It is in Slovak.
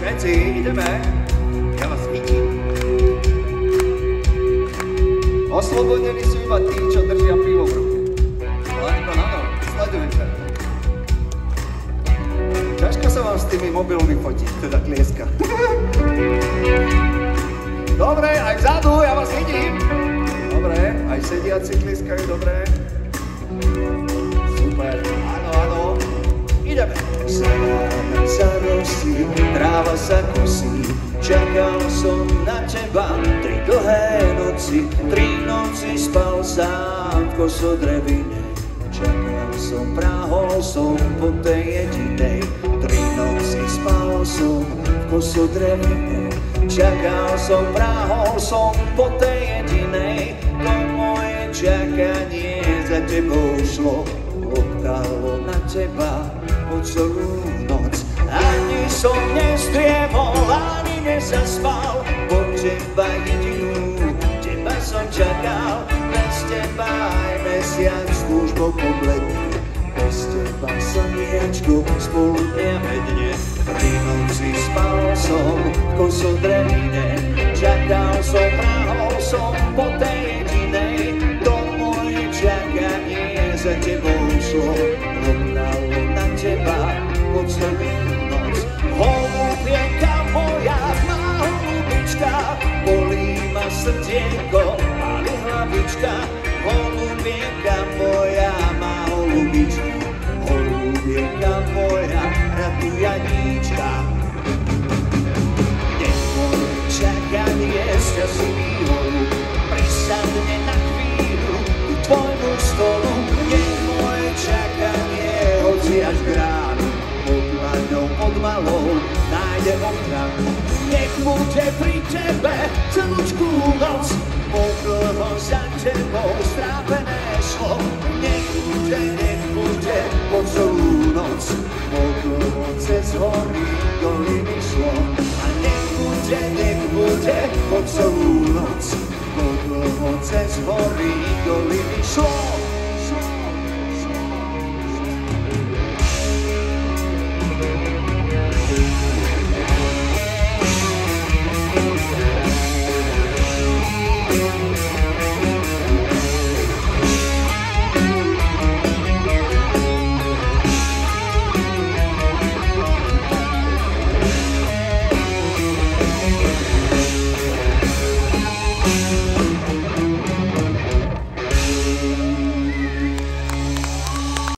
Všetci, ideme. Ja vás vidím. Oslobodení sú iba tí, čo držia pivo v ruke. Láďko, áno, sledujte. Ťažko sa vám s tými mobilmi fotiť, teda tlieska. Dobre, aj vzadu, ja vás vidím. Dobre, aj sediaci tlieskajú, dobre. Super, áno, áno. Ideme. Záda sa rostí, tráva sa kusí, čakal som na teba 3 dlhé noci, 3 noci spal sám v kosodrevine. Čakal som, práhol som po tej jedinej, 3 noci spal som v kosodrevine. Čakal som, práhol som po tej jedinej, to moje čakanie za tebou šlo, odkalo na teba po celú noc. Ani som nestriemol, ani nezaspal, po teba jedinú, teba som čakal, bez teba aj mesiac túžbou pobledne, bez teba slniečko spoludniame dne. 3 noci spal som v kosodrevine, čakal som, prahol som po tej jedinej, to moje čakanie za tebou šlo, rovnalo na teba po celú noc. Holubienka moja, má holubička, bolí ma srdienko, ale hlavička. Holubienka moja, má holubičku, holubienka moja, radu Janíčka. Nech moje čakanie sťasivý holub prisadne na chvíľu k tvojmu stolu. Nech moje čakanie hoci až k ránu, pod dlaňou, pod malou nájde ochranu. Nech bude pri tebe celúčkú noc, podlho za tebou strápené šlo. Nech bude po celú noc, podlho cez hory doliny šlo. A nech bude po celú noc, podlho cez hory doliny šlo.